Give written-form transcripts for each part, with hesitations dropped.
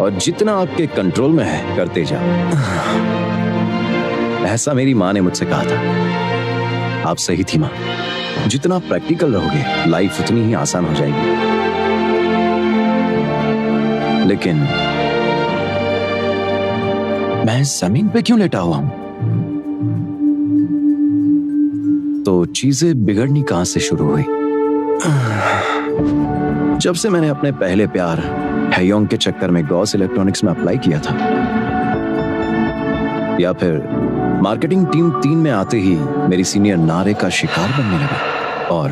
और जितना आपके कंट्रोल में है करते जाओ। ऐसा मेरी माँ ने मुझसे कहा था। आप सही थी माँ, जितना प्रैक्टिकल रहोगे लाइफ उतनी ही आसान हो जाएगी। लेकिन मैं जमीन पे क्यों लेटा हुआ हूं? तो चीजें बिगड़नी कहां से शुरू हुई? जब से मैंने अपने पहले प्यार हेयोंग के चक्कर में गॉस इलेक्ट्रॉनिक्स में अप्लाई किया था, या फिर मार्केटिंग टीम 3 में आते ही मेरी सीनियर नारे का शिकार बनने लगा। और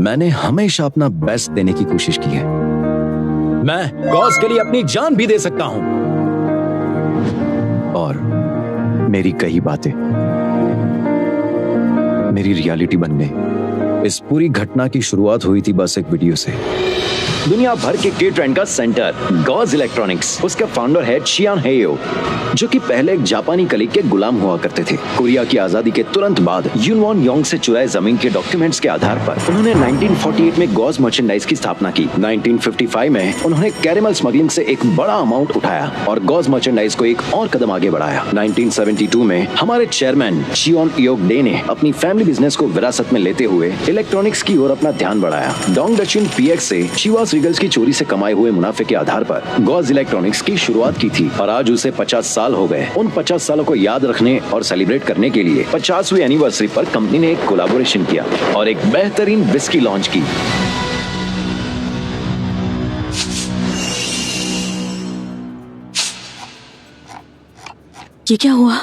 मैंने हमेशा अपना बेस्ट देने की कोशिश की है। मैं गॉस के लिए अपनी जान भी दे सकता हूं। और मेरी कई बातें मेरी रियलिटी बन गई। इस पूरी घटना की शुरुआत हुई थी बस एक वीडियो से। दुनिया भर के के ट्रेंड का सेंटर गॉस इलेक्ट्रॉनिक्स, उसका फाउंडर है चियान हेयो, जो कि पहले एक जापानी कलीग के गुलाम हुआ करते थे। कोरिया की आजादी के तुरंत बाद यूनवॉन योंग से चुराए जमीन के डॉक्यूमेंट्स के आधार पर उन्होंने 1948 में गॉस मर्चेंडाइज की स्थापना की। 1955 में उन्होंने कैरेमल स्मगलिंग से एक बड़ा अमाउंट उठाया और गॉस मर्चेंडाइज को एक और कदम आगे बढ़ाया। 1972 में हमारे चेयरमैन चियोन इयोक डे ने अपनी फैमिली बिजनेस को विरासत में लेते हुए इलेक्ट्रॉनिक्स की ओर अपना ध्यान बढ़ाया। डोंग डचिन पीएक्स से चिवास रिगल्स की चोरी से कमाए हुए मुनाफे के आधार पर गॉस इलेक्ट्रॉनिक्स की शुरुआत की थी और आज उसे 50 साल हो गए। उन 50 सालों को याद रखने और सेलिब्रेट करने के लिए 50वीं एनिवर्सरी पर कंपनी ने एक कोलैबोरेशन किया और एक बेहतरीन विस्की लॉन्च की। ये क्या हुआ?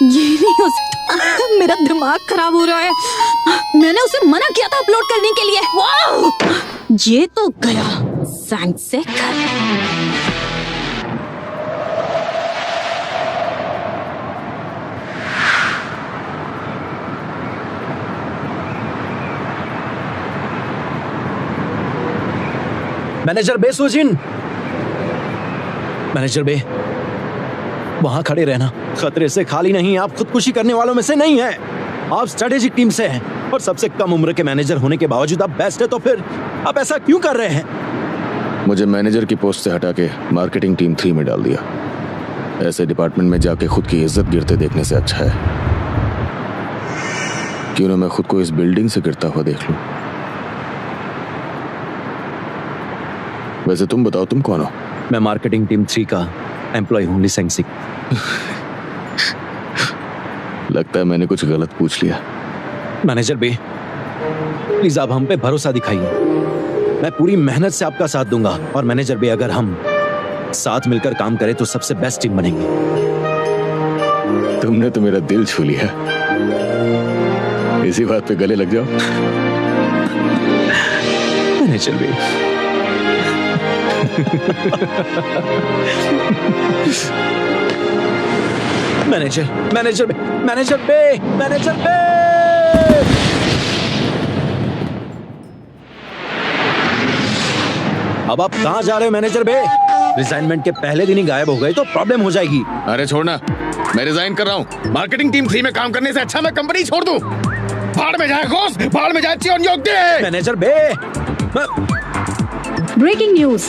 ये नहीं हो सकता, मेरा दिमाग खराब हो रहा है। मैंने उसे मना किया था अपलोड करने के लिए। वाह, ये तो गया सैंगसेक। मैनेजर बे सुजिन, मैनेजर बे वहां खड़े रहना। खतरे से खाली नहीं, आप खुदकुशी करने वालों में से नहीं हैं। आप स्ट्रेटेजिक टीम से हैं और सबसे कम उम्र के मैनेजर होने के बावजूद आप बेस्ट है, तो फिर आप ऐसा क्यों कर रहे हैं? मुझे मैनेजर की पोस्ट से हटा के मार्केटिंग टीम 3 में डाल दिया। ऐसे डिपार्टमेंट में जाके खुद की इज्जत गिरते देखने से अच्छा है क्यों ना मैं खुद को इस बिल्डिंग से गिरता हुआ देख लूं। वैसे तुम बताओ, तुम कौन हो? मैं मार्केटिंग टीम 3 का एम्प्लॉय हूं, ली सेंगसिक। लगता है मैंने कुछ गलत पूछ लिया। मैनेजर बे प्लीज आप हम पे भरोसा दिखाइए। मैं पूरी मेहनत से आपका साथ दूंगा और मैनेजर बे अगर हम साथ मिलकर काम करें तो सबसे बेस्ट टीम बनेंगे। तुमने तो मेरा दिल छू लिया। इसी बात पे गले लग जाओ। मैनेजर बे मैनेजर मैनेजर बे मैनेजर बे मैनेजर बे अब आप कहां जा रहे हो मैनेजर बे? रिजाइनमेंट के पहले दिन ही गायब हो गए तो प्रॉब्लम हो जाएगी। अरे छोड़ना, मैं रिजाइन कर रहा हूँ। मार्केटिंग टीम 3 में काम करने से अच्छा मैं कंपनी छोड़ दूं। भाड़ में जाए गॉस, भाड़ में जाए चियोन इयोक डे। मैनेजर बे ब्रेकिंग न्यूज।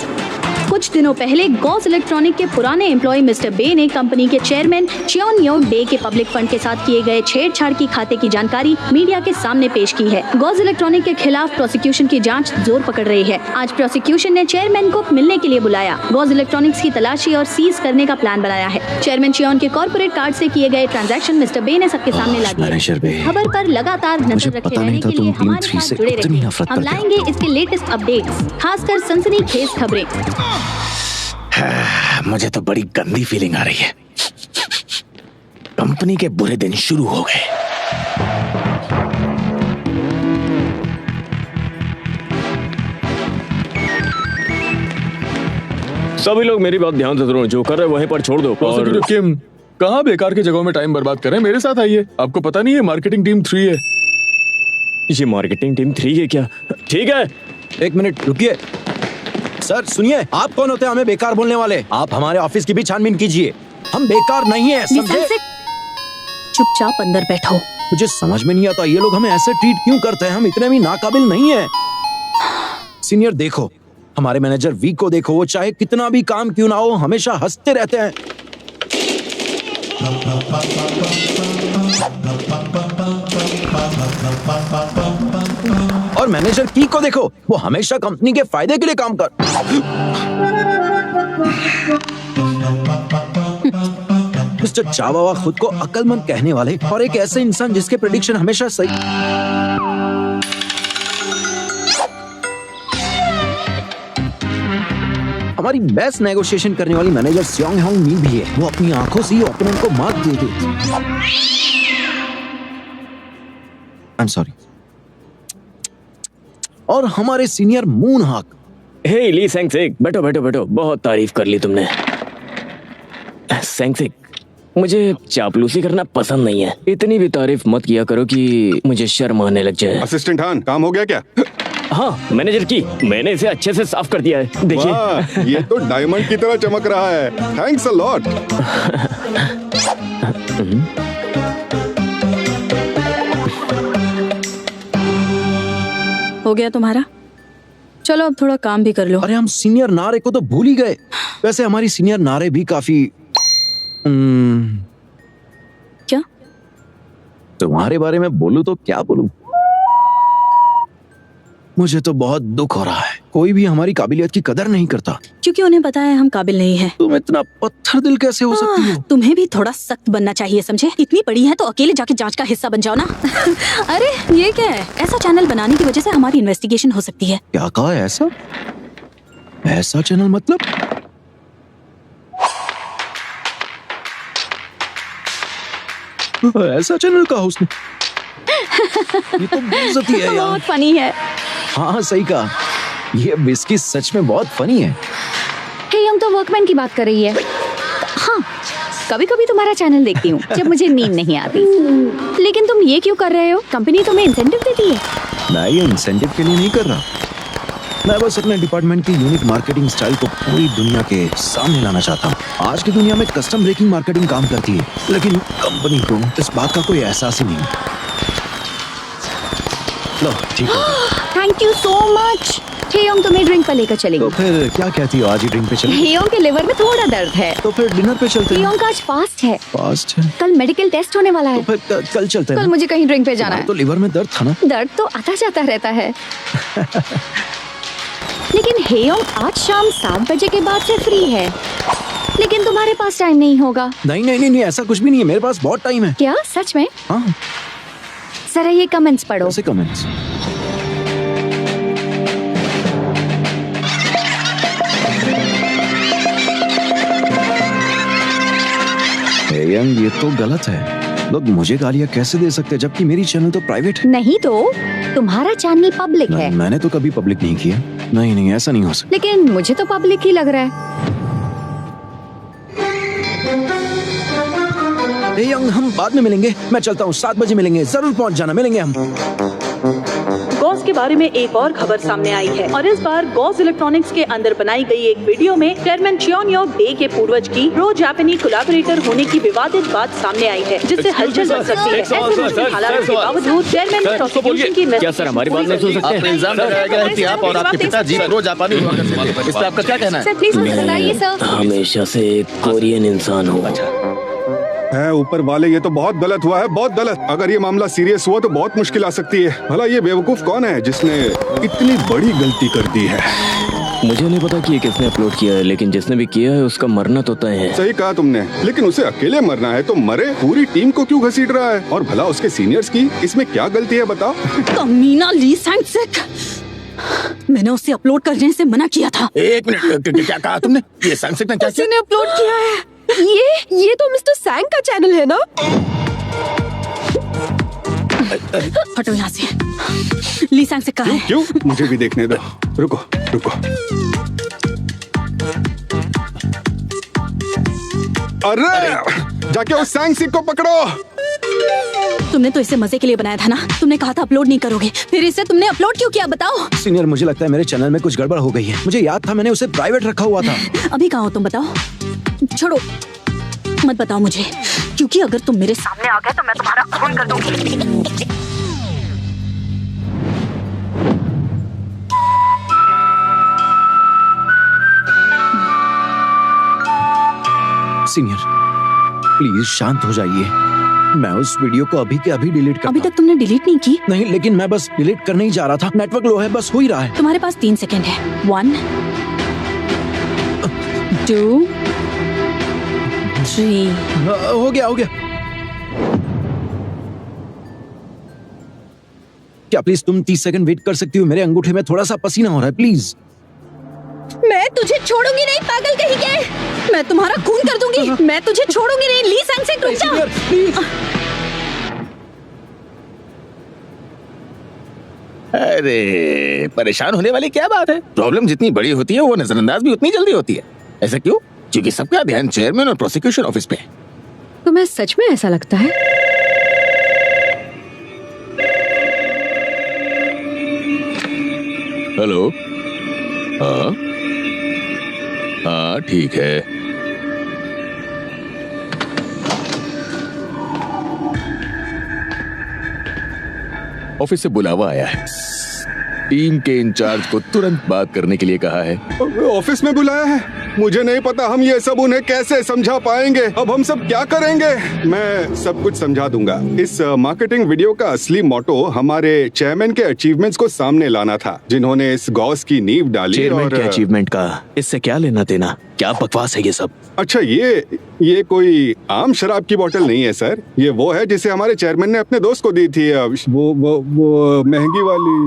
कुछ दिनों पहले गॉस इलेक्ट्रॉनिक के पुराने एम्प्लॉय मिस्टर बे ने कंपनी के चेयरमैन चियोन इयोक डे के पब्लिक फंड के साथ किए गए छेड़छाड़ की खाते की जानकारी मीडिया के सामने पेश की है। गॉस इलेक्ट्रॉनिक के खिलाफ प्रोसिक्यूशन की जांच जोर पकड़ रही है। आज प्रोसिक्यूशन ने चेयरमैन को मिलने के लिए बुलाया। गॉस इलेक्ट्रॉनिक्स की तलाशी और सीज करने का प्लान बनाया है। चेयरमैन चियोन के कॉर्पोरेट कार्ड से किए गए ट्रांजैक्शन मिस्टर बे ने सबके सामने ला दिए। खबर पर लगातार नजर रखे रहने के लिए हमारे साथ जुड़े रहिए। हम लाएंगे इसके लेटेस्ट अपडेट्स, खासकर सनसनीखेज खबरें। मुझे तो बड़ी गंदी फीलिंग आ रही है। कंपनी के बुरे दिन शुरू हो गए। सभी लोग मेरी बात ध्यान से सुनो, जो कर रहे वहीं पर छोड़ दो। और किम, कहाँ बेकार की जगहों में टाइम बर्बाद करें? मेरे साथ आइए। आपको पता नहीं है मार्केटिंग टीम 3 है। ये मार्केटिंग टीम 3 है क्या? ठीक है, एक मिनट रुकिए। सर सुनिए, आप कौन होते हैं हमें बेकार बोलने वाले? आप हमारे ऑफिस की भी छानबीन कीजिए। हम बेकार नहीं है, समझे? चुपचाप अंदर बैठो। मुझे समझ में नहीं आता ये लोग हमें ऐसे ट्रीट क्यों करते हैं। हम इतने भी नाकाबिल नहीं है। सीनियर देखो, हमारे मैनेजर वी को देखो, वो चाहे कितना भी काम क्यों ना हो हमेशा हंसते रहते हैं। और मैनेजर की को देखो, वो हमेशा कंपनी के फायदे के लिए काम कर। मिस्टर चावावा खुद को अक्लमंद कहने वाले और एक ऐसे इंसान जिसके प्रेडिक्शन हमेशा सही। हमारी बेस्ट नेगोशिएशन करने वाली मैनेजर सियोंग होंग मी भी है। वो अपनी आंखों से ही ओपोनेंट को मात दे देती। I am sorry. और हमारे सीनियर मून हाक। हे ली सेंगसिक, बैठो बैठो बैठो। बहुत तारीफ कर ली तुमने। सेंगसिक, मुझे चापलूसी करना पसंद नहीं है। इतनी भी तारीफ मत किया करो कि मुझे शर्म आने लग जाए। असिस्टेंट हान, काम हो गया क्या? हाँ, मैनेजर की, मैंने इसे अच्छे से साफ कर दिया है। देखिए। वाह, ये तो डायमंड की तरह चमक रहा है। Thanks a lot. हो गया तुम्हारा? चलो अब थोड़ा काम भी कर लो। अरे हम सीनियर नारे को तो भूल ही गए। वैसे हमारी सीनियर नारे भी काफी क्या? तुम्हारे बारे में बोलूं तो क्या बोलूं? मुझे तो बहुत दुख हो रहा है। कोई भी हमारी काबिलियत की कदर नहीं करता। क्योंकि उन्हें पता है हम काबिल नहीं हैं। तुम इतना पत्थर दिल कैसे हो सकती हो? तुम्हें भी थोड़ा सख्त बनना चाहिए, समझे? इतनी बड़ी है तो अकेले जाके जांच का हिस्सा बन जाओ ना। अरे ये क्या है? ऐसा चैनल बनाने की वजह से हमारी इन्वेस्टिगेशन हो सकती है। क्या कहा? ऐसा ऐसा चैनल मतलब? ऐसा चैनल कहा उसने? ये तो बेइज्जती है यार। बहुत फनी है। हाँ सही कहा। ये विस्की सच में बहुत फनी है। हे यंग तो वर्कमैन की बात कर रही है। हाँ, कभी कभी तुम्हारा चैनल देखती हूँ जब मुझे नींद नहीं आती। लेकिन तुम ये क्यों कर रहे हो? कंपनी तुम्हें इंसेंटिव देती है। मैं ये इंसेंटिव के लिए नहीं कर रहा। मैं बस अपने डिपार्टमेंट की यूनिक मार्केटिंग स्टाइल को पूरी दुनिया के सामने लाना चाहता हूँ। आज की दुनिया में कस्टम ब्रेकिंग मार्केटिंग काम करती है, लेकिन कंपनी को इस बात का कोई एहसास ही नहीं। लो ठीक है। Thank you so much. हेयोंग तुम्हें ड्रिंक पर लेकर चलेगी। तो फिर क्या कहती हो, आज ही ड्रिंक पे चलें? हेयोंग के लिवर में थोड़ा दर्द है। तो फिर डिनर पे चलते हैं। हेयोंग का आज फास्ट है। फास्ट है? कल मेडिकल टेस्ट होने वाला है। तो फिर कल चलते हैं कल ना? मुझे कहीं ड्रिंक पे जाना है। तो लिवर में दर्द था ना? दर्द तो आता जाता रहता है। लेकिन हेयोंग आज शाम 7 बजे के बाद से फ्री है। लेकिन तुम्हारे पास टाइम नहीं होगा। नहीं नहीं नहीं नहीं, ऐसा कुछ भी नहीं है। मेरे पास बहुत टाइम है। क्या सच में? हाँ। जरा ये कमेंट्स पढ़ो। ऐसे कमेंट्स? यंग, ये तो गलत है। लोग मुझे गालियाँ कैसे दे सकते हैं जबकि मेरी चैनल तो प्राइवेट है। नहीं तो तुम्हारा चैनल पब्लिक है। मैंने तो कभी पब्लिक नहीं किया। नहीं नहीं, ऐसा नहीं हो सकता। लेकिन मुझे तो पब्लिक ही लग रहा है। यंग, हम बाद में मिलेंगे। मैं चलता हूँ, 7 बजे मिलेंगे। जरूर पहुँच जाना, मिलेंगे हम। गॉस के बारे में एक और खबर सामने आई है और इस बार गॉस इलेक्ट्रॉनिक्स के अंदर बनाई गई एक वीडियो में चेयरमैन चियोन बे के पूर्वज की प्रो जापानी कोलैबोरेटर होने की विवादित बात सामने आई है, जिससे हलचल मच सकती है। ऐसे मुश्किल हालात के बावजूद चेयरमैन ने प्रोसिक्यूशन की क्या सर हमारी बात नहीं सुन सकते? आपने इल्जाम लगाया गया है कि आप और आपके पिताजी प्रो जापानी हुआ करते हैं। इस पे आपका क्या कहना है? सर प्लीज मुझे बताइए सर। हमेशा से एक कोरियन इंसान हूँ। है ऊपर वाले, ये तो बहुत गलत हुआ है, बहुत गलत। अगर ये मामला सीरियस हुआ तो बहुत मुश्किल आ सकती है। भला ये बेवकूफ कौन है जिसने इतनी बड़ी गलती कर दी है? मुझे नहीं पता कि ये किसने अपलोड किया है, लेकिन जिसने भी किया है उसका मरना तो तय है। सही कहा तुमने, लेकिन उसे अकेले मरना है तो मरे। पूरी टीम को क्यों घसीट रहा है? और भला उसके सीनियर्स की इसमें क्या गलती है, बताओ? कमीना ली सैंगसिक, मैंने उसे अपलोड करने से मना किया था। एक मिनट, क्या कहा तुमने? ये सैमसंग ने क्या किया? उसने अपलोड किया है। ये तो मिस्टर सैंग का चैनल है ना? हटो यहाँ से। ली सैंग से कहा है। क्यों? मुझे भी देखने दो। रुको रुको। अरे जाके उस सैंगसिक को पकड़ो। तुमने तो इसे मजे के लिए बनाया था ना? तुमने कहा था अपलोड नहीं करोगे, फिर इसे तुमने अपलोड क्यों किया, बताओ? सीनियर, मुझे लगता है मेरे चैनल में कुछ गड़बड़ हो गई है। मुझे याद था मैंने उसे प्राइवेट रखा हुआ था। अभी कहाँ हो तुम, बताओ? छोड़ो, मत बताओ मुझे, क्योंकि अगर तुम मेरे सामने आ गए तो मैं तुम्हारा खून कर दूंगी। सीनियर, प्लीज शांत हो जाइए। मैं उस वीडियो को अभी के अभी डिलीट करता अभी हूँ। तक तुमने डिलीट नहीं की? नहीं, लेकिन मैं बस डिलीट करने ही जा रहा था। नेटवर्क लो है, बस हो ही रहा है। तुम्हारे पास 3 सेकेंड है। 1 2 3। हो गया, हो गया। क्या प्लीज तुम 30 सेकंड वेट कर सकती हो? मेरे अंगूठे में थोड़ा सा पसीना हो रहा है, प्लीज। मैं तुझे छोड़ूंगी नहीं, पागल कहीं के। मैं तुम्हारा खून कर दूंगी। मैं तुझे छोड़ूंगी नहीं। ली सैंगसेक, रुक जा। प्लीज। अरे परेशान होने वाली क्या बात है? प्रॉब्लम जितनी बड़ी होती है वो नजरअंदाज भी उतनी जल्दी होती है। ऐसा क्यों? क्योंकि सबका ध्यान चेयरमैन और प्रोसिक्यूशन ऑफिस पे है। तुम्हें सच में ऐसा लगता है? हेलो। हाँ हाँ, ठीक है। ऑफिस से बुलावा आया है। टीम के इंचार्ज को तुरंत बात करने के लिए कहा है। ऑफिस में बुलाया है? मुझे नहीं पता हम ये सब उन्हें कैसे समझा पाएंगे। अब हम सब क्या करेंगे? मैं सब कुछ समझा दूंगा। इस मार्केटिंग वीडियो का असली मोटो हमारे चेयरमैन के अचीवमेंट्स को सामने लाना था, जिन्होंने इस गॉस की नींव डाली। चेयरमैन और के अचीवमेंट का इससे क्या लेना देना? क्या बकवास है ये सब? अच्छा, ये कोई आम शराब की बोतल नहीं है सर। ये वो है जिसे हमारे चेयरमैन ने अपने दोस्त को दी थी। वो महंगी वाली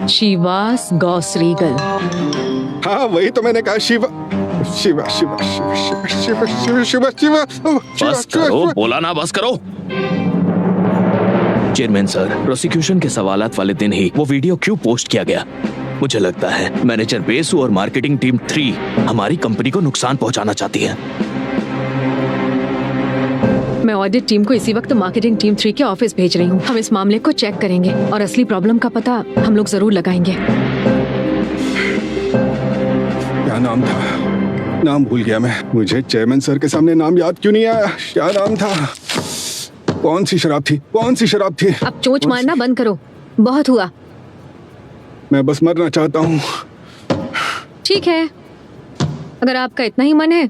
शिवास गॉस रीगल। हाँ, वही तो मैंने कहा। शिवा शिवा शिवा शिवा शिवा शिवा शिवा शिवा बस करो, बोला ना, बस करो। चेयरमैन सर, प्रोसिक्यूशन के सवालात वाले दिन ही वो वीडियो क्यों पोस्ट किया गया? मुझे लगता है मैनेजर बेसु और मार्केटिंग टीम 3 हमारी कंपनी को नुकसान पहुंचाना चाहती है। मैं ऑडिट टीम को इसी वक्त मार्केटिंग टीम 3 के ऑफिस भेज रही हूँ। हम इस मामले को चेक करेंगे और असली प्रॉब्लम का पता हम लोग जरूर लगाएंगे। क्या नाम था? नाम भूल गया मैं। मुझे चेयरमैन सर के सामने नाम याद क्यों नहीं आया? क्या नाम था? कौन सी शराब थी? कौन सी शराब थी? अब चोंच मारना बंद करो, बहुत हुआ। मैं बस मरना चाहता हूँ। ठीक है, अगर आपका इतना ही मन है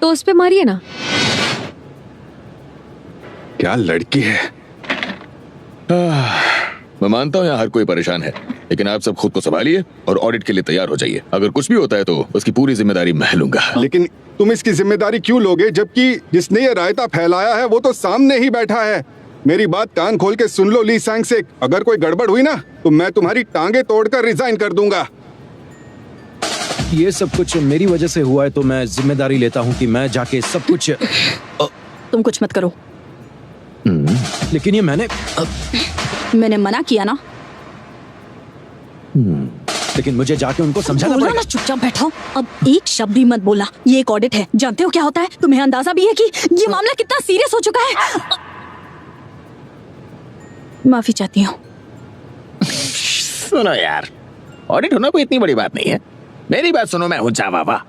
तो उस पे मारिए ना। क्या लड़की है। मैं मानता हूँ यहाँ हर कोई परेशान है, लेकिन आप सब खुद को संभालिए और ऑडिट के लिए तैयार हो जाइए। अगर कुछ भी होता है तो उसकी पूरी जिम्मेदारी मैं लूंगा। लेकिन तुम इसकी जिम्मेदारी क्यों लोगे, जबकि जिसने ये रायता फैलाया है वो तो सामने ही बैठा है। मेरी बात कान खोल के सुन लो ली सैंगसेक। अगर कोई गड़बड़ हुई ना तो मैं तुम्हारी टांगे तोड़कर रिजाइन कर दूंगा। ये सब कुछ मेरी वजह से हुआ है, तो मैं जिम्मेदारी लेता हूँ कि मैं जाके सब कुछ तुम कुछ मत करो। लेकिन ये मैंने मना किया ना। लेकिन मुझे जाके उनको समझाना बोलो पड़ेगा। ना, चुपचाप बैठो। अब एक शब्द भी मत बोलना। ये एक ऑडिट है, जानते हो क्या होता है? तुम्हें अंदाजा भी है कि ये मामला कितना सीरियस हो चुका है? माफी चाहती हूँ। सुनो यार, ऑडिट होना कोई इतनी बड़ी बात नहीं है। मेरी बात सुनो, मैं हूँ चावावा।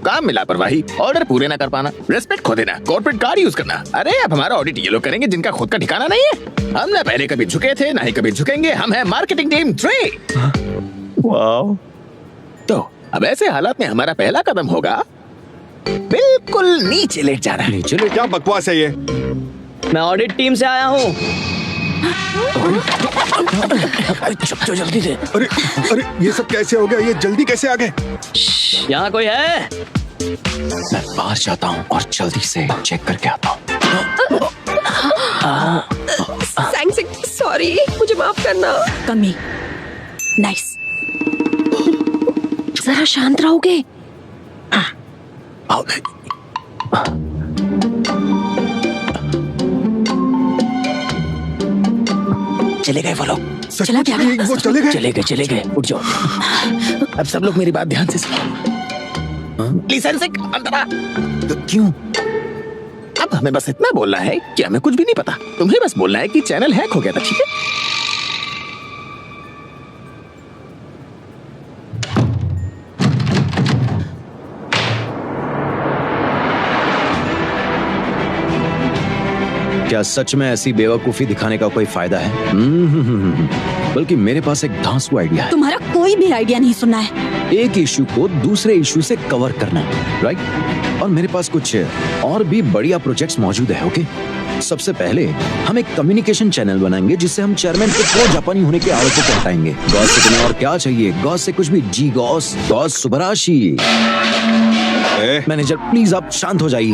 काम में लापरवाही, ऑर्डर पूरे ना कर पाना, रेस्पेक्ट खो देना, कॉर्पोरेट कार्ड यूज करना। अरे अब हमारा ऑडिट ये लोग करेंगे जिनका खुद का ठिकाना नहीं है। हम ना पहले कभी झुके थे, ना ही कभी झुकेंगे। हम हैं मार्केटिंग टीम 3। वाओ। तो अब ऐसे हालात में हमारा पहला कदम होगा बिल्कुल नीचे लेट जाना। नीचे ले। क्या बकवास है ये? मैं ऑडिट टीम से आया हूँ। चुप जल्दी से। अरे अरे, ये सब कैसे हो गया? ये जल्दी कैसे आ गए? यहाँ कोई है? मैं बाहर जाता हूँ और जल्दी से चेक करके आता हूँ। सैंगसेक, सॉरी, मुझे माफ करना। कमी। नाइस। जरा शांत रहोगे? चले गए वो लोग। चला क्या? वो चले गए। चले गए। उठ जाओ। अब सब लोग मेरी बात ध्यान से सुनो। ली सैंगसेक, अंदर आ। क्यों? अब हमें बस इतना बोलना है कि हमें कुछ भी नहीं पता। तुम्हें बस बोलना है कि चैनल हैक हो गया था, ठीक है? क्या सच में ऐसी बेवकूफी दिखाने का कोई फायदा है? बल्कि मेरे पास एक धांसू आइडिया है। तुम्हारा कोई भी आइडिया नहीं सुनना है। एक इशू को दूसरे इशू से कवर करना, राइट? और मेरे पास कुछ और भी बढ़िया प्रोजेक्ट्स मौजूद है। ओके, सबसे पहले हम एक कम्युनिकेशन चैनल बनाएंगे जिससे हम चेयरमैन के प्रो जापानी होने के आरोपों को हटाएंगे। गॉस से तुम्हें और क्या चाहिए? गॉस से कुछ भी, जी गॉस, गॉस सुबराशी। मैनेजर प्लीज आप शांत हो जाइए।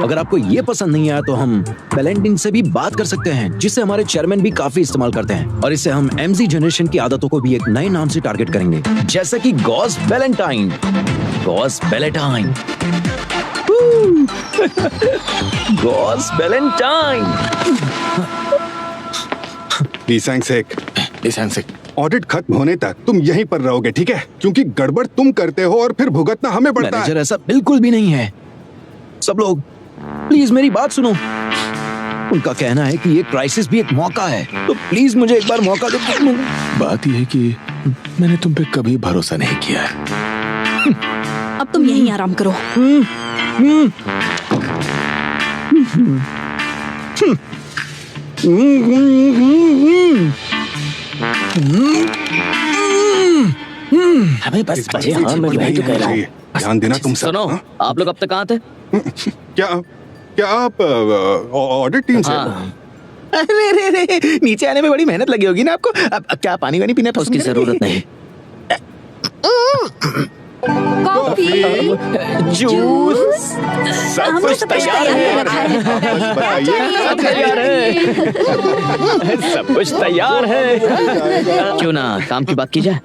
अगर आपको ये पसंद नहीं आया तो हम वैलेंटाइन से भी बात कर सकते हैं, जिसे हमारे चेयरमैन भी काफी इस्तेमाल करते हैं। और इससे हम एमजी जनरेशन की आदतों को भी एक नए नाम से टारगेट करेंगे, जैसे कि Gauss Valentine. Gauss Valentine. Gauss Valentine. लीसैंग, ऑडिट खत्म होने तक तुम यहीं पर रहोगे, ठीक है? क्योंकि गड़बड़ तुम करते हो और फिर भुगतना हमें पड़ता है। मैनेजर ऐसा बिल्कुल भी नहीं है। सब लोग प्लीज मेरी बात सुनो। उनका कहना है कि ये क्राइसिस भी एक मौका है, तो प्लीज मुझे एक बार मौका दो। बात यह है कि मैंने तुम पे कभी भरोसा नहीं किया है। अब तुम यहीं आराम करो। हमें बस बचे। हाँ, मैं वही तो कह रहा हूँ। ध्यान देना तुम सब। सुनो, हाँ? आप लोग अब तक कहाँ थे? क्या आप ऑडिट टीम से? अरे नीचे आने में बड़ी मेहनत लगी होगी ना आपको। अब क्या पानी वानी पीना उसकी जरूरत नहीं। कॉफी, जूस सब कुछ तैयार है। तैयार है। सब कुछ तैयार है। क्यों ना काम की बात की जाए?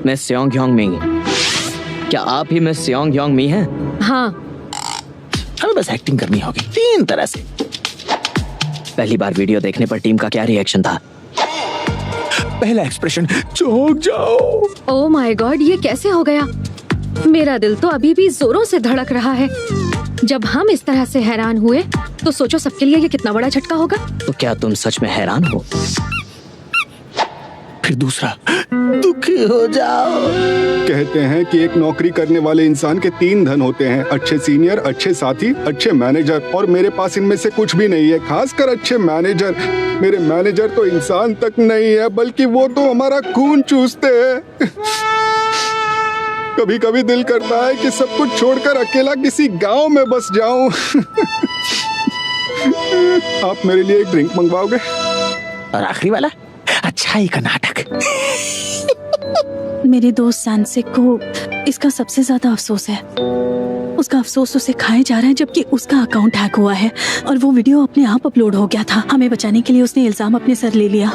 मैं सियोंग योंग मी। क्या आप ही मिस सियोंग योंग मी हैं? हाँ, हमें बस एक्टिंग करनी होगी 3 तरह से। पहली बार वीडियो देखने पर टीम का क्या रिएक्शन था? पहला एक्सप्रेशन, चौंक जाओ। ओह माय गॉड, ये कैसे हो गया? मेरा दिल तो अभी भी जोरों से धड़क रहा है। जब हम इस तरह से हैरान हुए तो सोचो सबके लिए ये कितना बड़ा झटका होगा। तो क्या तुम सच में हैरान हो? फिर दूसरा, दुखी हो जाओ। कहते हैं कि एक नौकरी करने वाले इंसान के 3 धन होते हैं: अच्छे सीनियर, अच्छे साथी, अच्छे मैनेजर। और मेरे पास इनमें से कुछ भी नहीं है, खासकर अच्छे मैनेजर। मेरे मैनेजर तो इंसान तक नहीं है, बल्कि वो तो हमारा खून चूसते हैं। कभी कभी दिल करता है कि सब कुछ छोड़कर अकेला किसी गांव में बस जाऊं। आप मेरे लिए एक ड्रिंक मंगवाओगे? और आखिरी वाला, अच्छाई का नाटक। मेरे दोस्त सैनसेक को इसका सबसे ज्यादा अफसोस है। उसका अफसोस उसे खाए जा रहा है, जबकि उसका अकाउंट हैक हुआ है और वो वीडियो अपने आप अपलोड हो गया था। हमें बचाने के लिए उसने इल्जाम अपने सर ले लिया।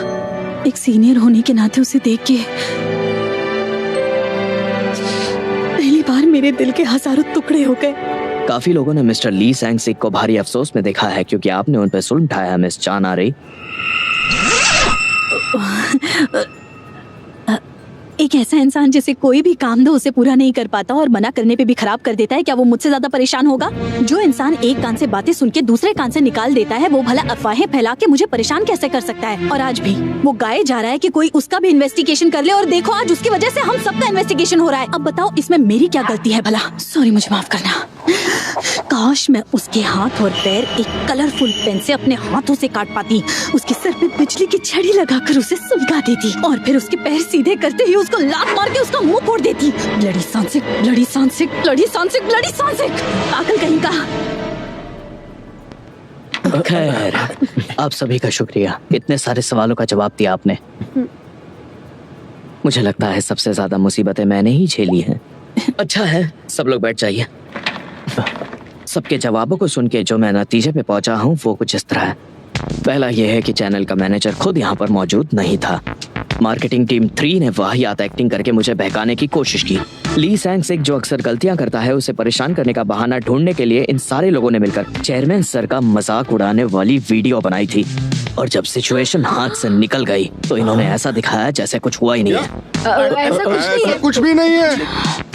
एक सीनियर होने के नाते उसे देख के पहली बार मेरे दिल के हजारों टुकड़े हो गए। काफी लोगों ने मिस्टर ली सैंग सिक को भारी अफसोस में देखा है, क्योंकि आपने उन पर जुल्म ढाया। मिस चान आ रही। एक ऐसा इंसान जिसे कोई भी काम दो उसे पूरा नहीं कर पाता और मना करने पे भी खराब कर देता है, क्या वो मुझसे ज्यादा परेशान होगा? जो इंसान एक कान से बातें सुन के दूसरे कान से निकाल देता है, वो भला अफवाहें फैला के मुझे परेशान कैसे कर सकता है? और आज भी वो गाए जा रहा है कि कोई उसका भी इन्वेस्टिगेशन कर ले, और देखो आज उसकी वजह से हम सबका इन्वेस्टिगेशन हो रहा है। अब बताओ इसमें मेरी क्या गलती है भला? सॉरी, मुझे माफ करना। काश मैं उसके हाथ और पैर एक कलरफुल पेन से अपने हाथों से काट पाती, उसके सर पे बिजली की छड़ी लगाकर उसे सुलगा देती और फिर उसके पैर सीधे करते ही उसको लात मार के उसका मुंह फोड़ देती। ब्लडी सांसिक, ब्लडी सांसिक, ब्लडी सांसिक, ब्लडी सांसिक, पागल कहीं का। खैर, आप सभी का शुक्रिया। इतने सारे सवालों का जवाब दिया आपने। मुझे लगता है सबसे ज्यादा मुसीबतें मैंने ही झेली हैं। अच्छा है, सब लोग बैठ जाइए। सबके जवाबों को सुन के जो मैं नतीजे पे पहुंचा हूँ वो कुछ इस तरह है। पहला यह है कि चैनल का मैनेजर खुद यहाँ पर मौजूद नहीं था। मार्केटिंग टीम 3 ने वाहियात एक्टिंग करके मुझे बहकाने की कोशिश की। ली सैंग सिक जो अक्सर गलतियां करता है, उसे परेशान करने का बहाना ढूंढने के लिए इन सारे लोगों ने मिलकर चेयरमैन सर का मजाक उड़ाने वाली वीडियो बनाई थी। और जब सिचुएशन हाथ से निकल गई तो इन्होंने ऐसा दिखाया जैसे कुछ हुआ ही नहीं है। ऐसा कुछ भी नहीं है।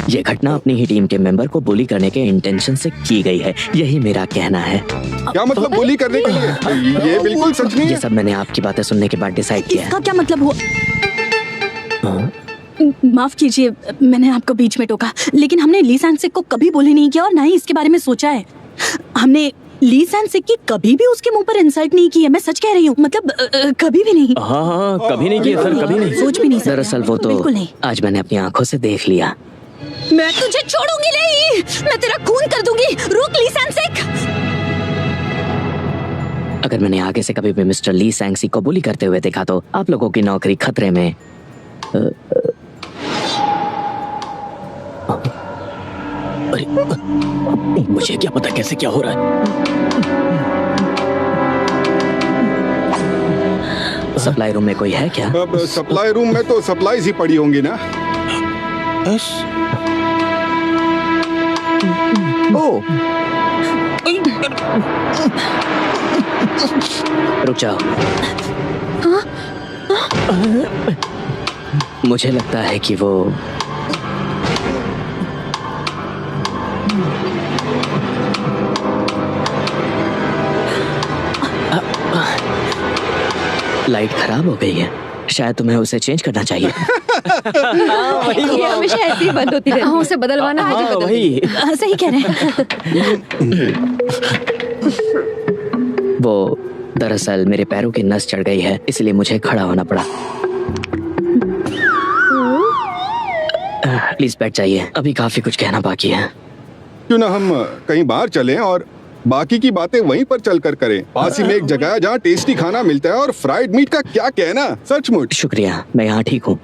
ये घटना अपनी ही टीम के मेंबर को बुली करने के इंटेंशन से की गई है, यही मेरा कहना है। क्या मतलब बुली करने के लिए? ये बिल्कुल सच नहीं ये है। सब मैंने आपकी बातें सुनने के बाद डिसाइड किया है। इसका क्या मतलब हुआ? माफ कीजिए, मैंने आपको बीच में टोका, लेकिन हमने ली सैंग सिक को कभी बुली नहीं किया और ना ही इसके बारे में सोचा है। हमने ली सैनसिक की कभी भी उसके मुंह पर इंसल्ट नहीं की है। मैं सच कह रही हूँ, मतलब कभी भी नहीं। हाँ, कभी नहीं किया सर, कभी नहीं। सोच भी नहीं सकते। दरअसल वो तो बिल्कुल नहीं। आज मैंने अपनी आंखों से देख लिया। मैं तुझे छोड़ूंगी नहीं, मैं तेरा खून कर दूंगी। रुक ली सैनसिक। अगर मैंने आगे से कभी भी मिस्टर ली सैंगसी को बुली करते हुए देखा तो आप लोगों की नौकरी खतरे में। अरे मुझे क्या पता कैसे क्या हो रहा है। सप्लाई रूम में कोई है क्या? अब सप्लाई रूम में तो सप्लाईज ही पड़ी होंगी ना। ओ रुक जाओ। मुझे लगता है कि वो लाइट खराब हो गई है। शायद तुम्हें उसे चेंज करना चाहिए। ये हमेशा ऐसे ही बंद होती रहती है। हाँ, उसे बदलवाना है जो बदल वही सही कह रहे हैं। वो दरअसल मेरे पैरों की नस चढ़ गई है, इसलिए मुझे खड़ा होना पड़ा। प्लीज बैठ जाइए, अभी काफी कुछ कहना बाकी है। क्यों ना हम कहीं बाहर चलें और बाकी की बातें वहीं पर चलकर करें। पास ही में एक जगह है जहाँ टेस्टी खाना मिलता है और फ्राइड मीट का क्या कहना। सचमुच। शुक्रिया, मैं यहाँ ठीक हूँ।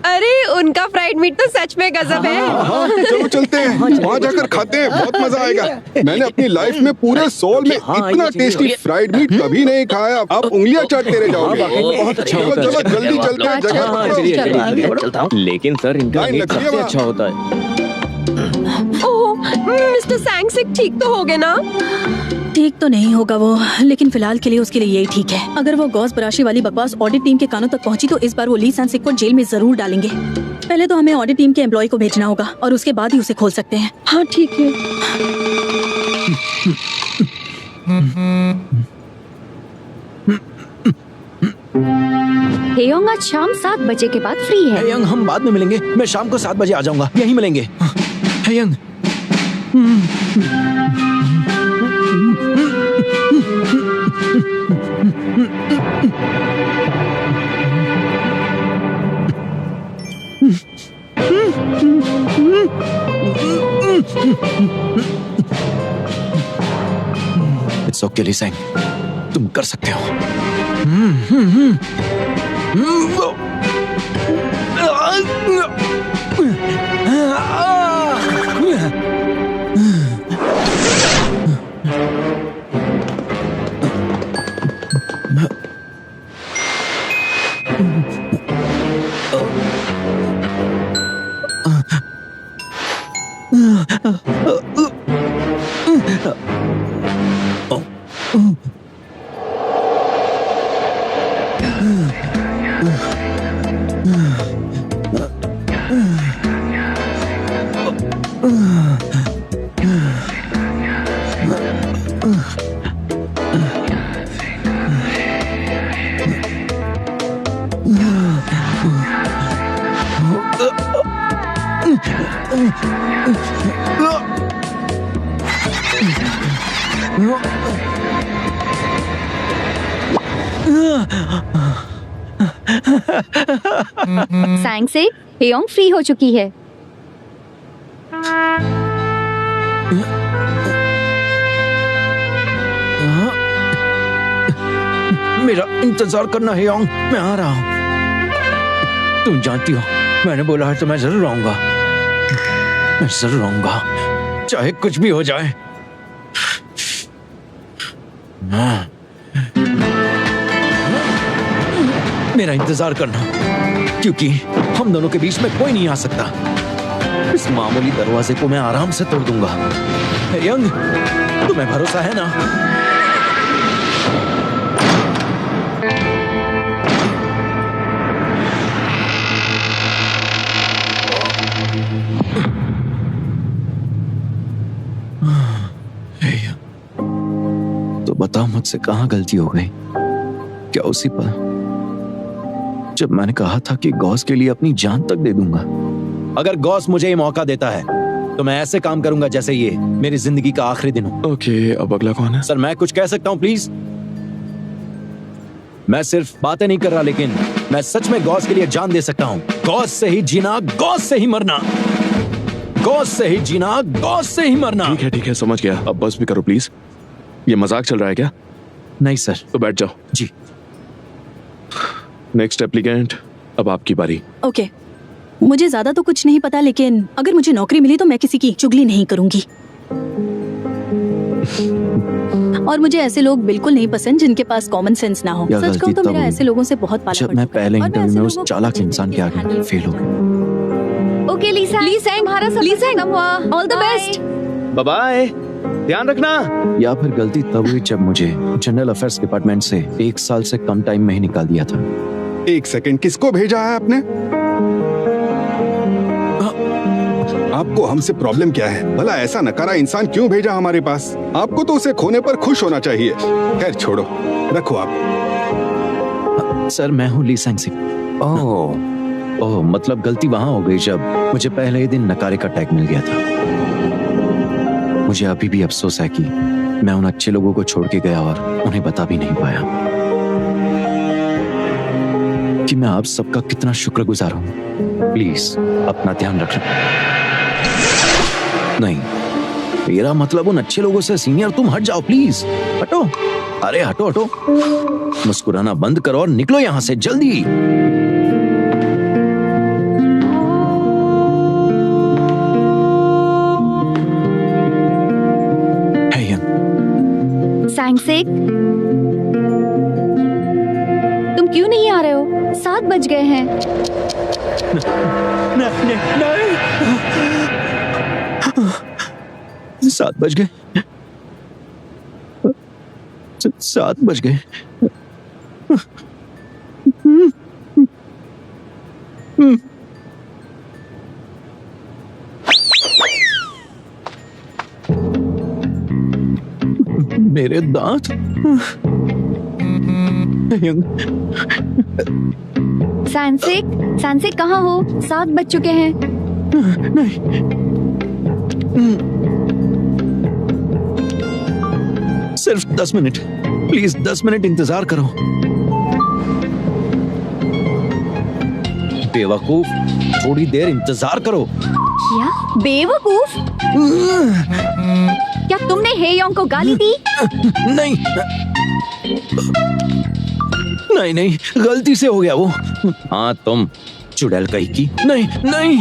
अरे उनका फ्राइड मीट तो सच में गजब है। हाँ, चलो चलते हैं, वहाँ जाकर खाते हैं, बहुत मजा आएगा। मैंने अपनी लाइफ में पूरे सोल में इतना टेस्टी फ्राइड मीट कभी नहीं खाया। आप उंगलियां चाटते रह जाओगे। बहुत अच्छा चलो होता है। चलो जल्दी चलते हैं, जगह पकड़ो। चलता हूँ। लेकिन सर इनका लाइन मीट लगती है सबसे वहाँ। अच्छा होता है। ओह, मिस्टर सैंगसिक ठीक तो हो गए ना? ठीक तो नहीं होगा वो, लेकिन फिलहाल के लिए उसके लिए यही ठीक है। अगर वो गॉस बराशी वाली बकवास ऑडिट टीम के कानों तक पहुंची तो इस बार वो ली सैनसिक को जेल में जरूर डालेंगे। पहले तो हमें ऑडिट टीम के एम्प्लॉय को भेजना होगा और उसके बाद ही उसे खोल सकते हैं। हाँ ठीक है। हेयोंग आज शाम 7 बजे के बाद फ्री है। यंग, हम बाद में मिलेंगे। मैं शाम को 7 बजे आ जाऊंगा, यहीं मिलेंगे। Young, it's okay Lee Sang, तुम कर सकते हो। सैंगसिक, हेयोंग फ्री हो चुकी है। मेरा इंतजार करना है यंग, मैं आ रहा हूँ। तुम जानती हो मैंने बोला है तो मैं जरूर आऊंगा। मैं जरूर आऊंगा, चाहे कुछ भी हो जाए। मेरा इंतजार करना, क्योंकि हम दोनों के बीच में कोई नहीं आ सकता। इस मामूली दरवाजे को मैं आराम से तोड़ दूंगा। यंग, तुम्हें भरोसा है ना? तो बताओ मुझसे कहाँ गलती हो गई? क्या उसी पर जब मैंने कहा था कि गॉस के लिए अपनी जान तक दे दूंगा? अगर गॉस मुझे ये मौका देता है तो मैं ऐसे काम करूंगा जैसे ये मेरी जिंदगी का आखिरी दिन हो। ओके, अब अगला कौन है? सर मैं कुछ कह सकता हूँ प्लीज? मैं सिर्फ बातें नहीं कर रहा, लेकिन मैं सच में गॉस के लिए जान दे सकता हूँ। गॉस से ही जीना, गॉस से ही मरना, गॉस से ही जीना, गॉस से ही मरना। ठीक है, समझ गया। अब बस भी करो प्लीज। ये मजाक चल रहा है क्या? नहीं सर। तो बैठ जाओ। जी। नेक्स्ट एप्लीकेंट, अब आपकी बारी। ओके, मुझे ज्यादा तो कुछ नहीं पता, लेकिन अगर मुझे नौकरी मिली तो मैं किसी की चुगली नहीं करूंगी। और मुझे ऐसे लोग बिल्कुल नहीं पसंद जिनके पास कॉमन सेंस ना हो। सच कहूं तो मेरा ऐसे लोगों से बहुत पाला जब पड़ मैं चुका है। पहले और मैं इंटरव्यू ऐसे में उस लोगों को चालाक इंसान के आगे फेल हो गया। ओके लीसा, तुम्हारा सब खत्म हुआ। All the best. बाय, ध्यान रखना। या फिर गलती तब हुई जब मुझे जनरल अफेयर्स डिपार्टमेंट से 1 साल से कम टाइम में ही निकाल दिया था। 1 सेकंड, किसको भेजा है आपने? आपको हमसे प्रॉब्लम क्या है? भला ऐसा नकारा इंसान क्यों भेजा हमारे पास? आपको तो उसे खोने पर खुश होना चाहिए। खैर छोड़ो, रखो आप। सर मैं हूँ ली सैंगसिक। ओह, मतलब गलती वहां हो गई जब मुझे पहले ही दिन नकारे का टैग मिल गया था। मुझे अभी भी अफसोस है कि मैं उन अच्छे लोगों को छोड़ के गया और उन्हें बता भी नहीं पाया कि मैं आप सबका कितना शुक्रगुजार हूँ। प्लीज अपना ध्यान रखना। नहीं, मेरा मतलब उन अच्छे लोगों से सीनियर तुम हट जाओ प्लीज। हटो, अरे हटो हटो। मुस्कुराना बंद करो और निकलो यहाँ से जल्दी। सैंगसिक, तुम क्यों नहीं आ रहे हो? 7 बज गए हैं। नहीं। 7 बज गए। 7 बज गए। मेरे दांत। सैंगसिक कहाँ हो? 7 बज चुके हैं। सिर्फ 10 मिनट, प्लीज 10 मिनट इंतजार करो। बेवकूफ, थोड़ी देर इंतजार करो। क्या बेवकूफ? क्या तुमने हेयोंग को गाली दी? नहीं नहीं नहीं, गलती से हो गया वो। हाँ तुम चुड़ैल कही की। नहीं नहीं।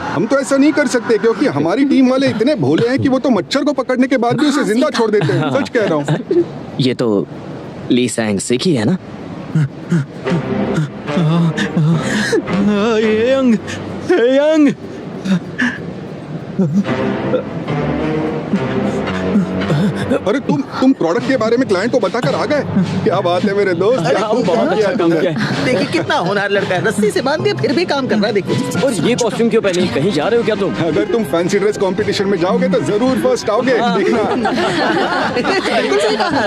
हम तो ऐसा नहीं कर सकते क्योंकि हमारी टीम वाले इतने भोले हैं कि वो तो मच्छर को पकड़ने के बाद भी उसे जिंदा छोड़ देते हैं। सच कह रहा हूँ। ये तो ली सैंगसिक ही है ना? यंग अरे तुम प्रोडक्ट के बारे में क्लाइंट को बताकर आ गए? क्या बात है मेरे दोस्त। बहुत अच्छा काम किया। देखिए कितना होनहार लड़का है, रस्सी से बांध दिया फिर भी काम कर रहा है। देखिए। और ये कॉस्ट्यूम क्यों पहने? कहीं जा रहे हो क्या तुम? अगर तुम फैंसी ड्रेस कंपटीशन में जाओगे तो जरूर फर्स्ट आओगे, देखना।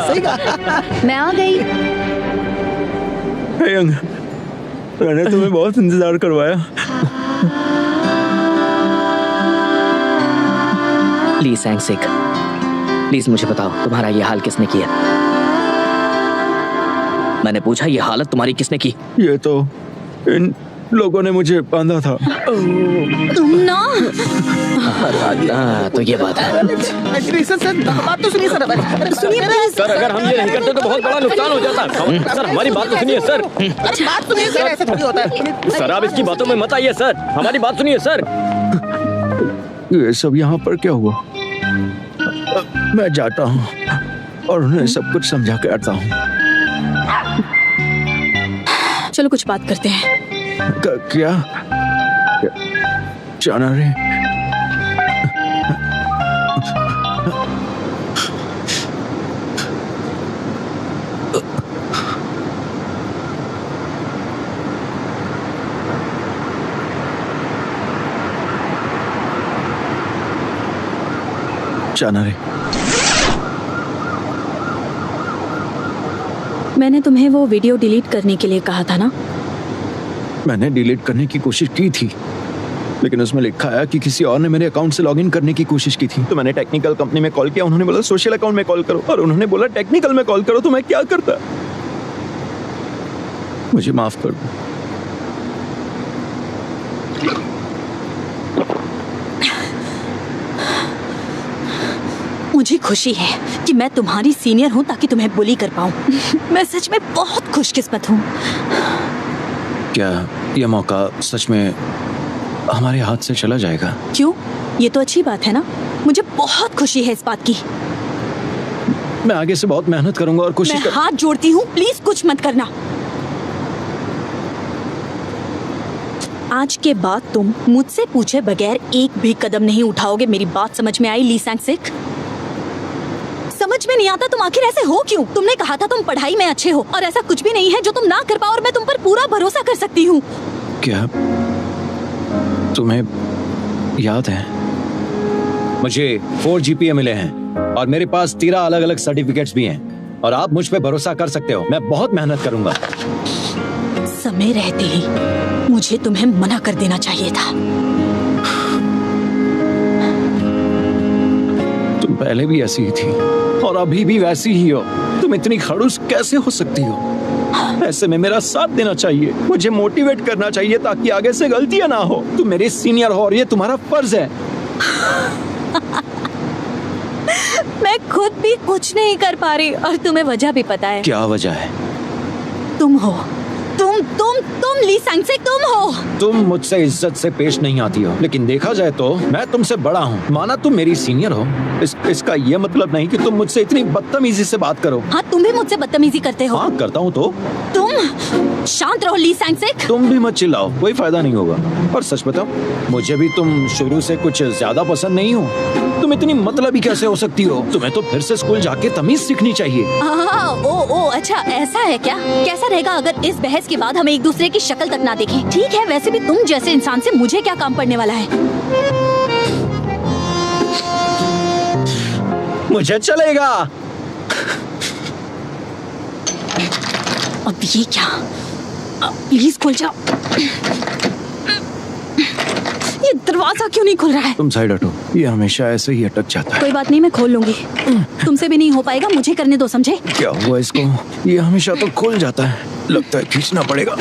सही कहा। मैं आ गई। यंग, मैंने तुम्हें बहुत इंतजार करवाया। ली सैंगसिक, प्लीज मुझे बताओ तुम्हारा ये हाल किसने किया? मैंने पूछा ये हालत तुम्हारी किसने की? ये तो इन लोगों ने मुझे बांधा था। तुम ना। तो ये बात है। सर बात तो सुनिए सर। सर अगर हम ये नहीं करते तो बहुत बड़ा नुकसान हो जाता। सर हमारी बात तो सुनिए सर। बात सुनिए सर, ऐसा थोड़ी होता है। सर आप इसकी बातों में मत आइए सर, हमारी बात सुनिए सर। ये सब यहाँ पर क्या हुआ? मैं जाता हूँ और उन्हें सब कुछ समझा के आता हूँ। चलो कुछ बात करते हैं। क्या जाना रे? चाना रे, मैंने तुम्हें वो वीडियो डिलीट करने के लिए कहा था ना? मैंने डिलीट करने की कोशिश की थी, लेकिन उसमें लिखा है कि किसी और ने मेरे अकाउंट से लॉगिन करने की कोशिश की थी। तो मैंने टेक्निकल कंपनी में कॉल किया, उन्होंने बोला सोशल अकाउंट में कॉल करो, और उन्होंने बोला टेक्निकल में कॉल करो। तो मैं क्या करता? मुझे माफ कर दो। मुझे खुशी है कि मैं तुम्हारी सीनियर हूँ ताकि तुम्हें बुली कर पाऊँ। मैं सच में बहुत खुशकिस्मत हूँ। क्या यह मौका सच में हमारे हाथ से चला जाएगा? क्यों? ये तो अच्छी बात है ना। मुझे बहुत खुशी है इस बात की। मैं आगे से बहुत मेहनत करूंगा और कोशिश मैं हाथ जोड़ती हूँ, प्लीज कुछ मत करना। आज के बाद तुम मुझसे पूछे बगैर एक भी कदम नहीं उठाओगे। मेरी बात समझ में आई ली सैंगसिक? समझ में नहीं आता तुम आखिर ऐसे हो क्यों? तुमने कहा था तुम पढ़ाई में अच्छे हो, और ऐसा कुछ भी नहीं है जो तुम ना कर पाओ, और मैं तुम पर पूरा भरोसा कर सकती हूँ। क्या तुम्हें याद है, मुझे 4 GPA मिले हैं और मेरे पास 13 अलग अलग सर्टिफिकेट्स भी हैं, और आप मुझ पे भरोसा कर सकते हो। मैं बहुत मेहनत करूंगा। समय रहते ही मुझे तुम्हें मना कर देना चाहिए था। तुम पहले भी ऐसी ही थी और अभी भी वैसी ही हो। तुम इतनी खड़ूस कैसे हो सकती हो? ऐसे में मेरा साथ देना चाहिए, मुझे मोटिवेट करना चाहिए ताकि आगे से गलतियां ना हो। तुम मेरे सीनियर हो और ये तुम्हारा फर्ज है। मैं खुद भी कुछ नहीं कर पा रही, और तुम्हें वजह भी पता है। क्या वजह है? तुम हो। तुम ली सैंगसिक, तुम हो। तुम मुझसे इज्जत से पेश नहीं आती हो, लेकिन देखा जाए तो मैं तुमसे बड़ा हूँ। माना तुम मेरी सीनियर हो, इसका ये मतलब नहीं कि तुम मुझसे इतनी बदतमीजी से बात करो। हाँ, तुम भी मुझसे बदतमीजी करते हो। हाँ, करता हूँ तो। तुम शांत रहो ली सैंगसिक। तुम भी मत चिल्लाओ, कोई फायदा नहीं होगा। और सच बताओ, मुझे भी तुम शुरू से कुछ ज्यादा पसंद नहीं हो। तुम इतनी मतलबी कैसे हो सकती हो? तुम्हें तो फिर से स्कूल जाके तमीज सीखनी चाहिए। ओ अच्छा, ऐसा है क्या? कैसा रहेगा अगर इस बहस के बाद हम एक दूसरे की शक्ल तक ना देखें? ठीक है, वैसे भी तुम जैसे इंसान से मुझे क्या काम पड़ने वाला है? मुझे चलेगा। अब ये क्या? प्लीज खुल जाओ। ये दरवाजा क्यों नहीं खुल रहा है? तुम साइड हटो, ये हमेशा ऐसे ही अटक जाता है। कोई बात नहीं, मैं खोल लूंगी। तुमसे भी नहीं हो पाएगा, मुझे करने दो, समझे? क्या हुआ इसको? ये हमेशा तो खुल जाता है, लगता है खींचना पड़ेगा।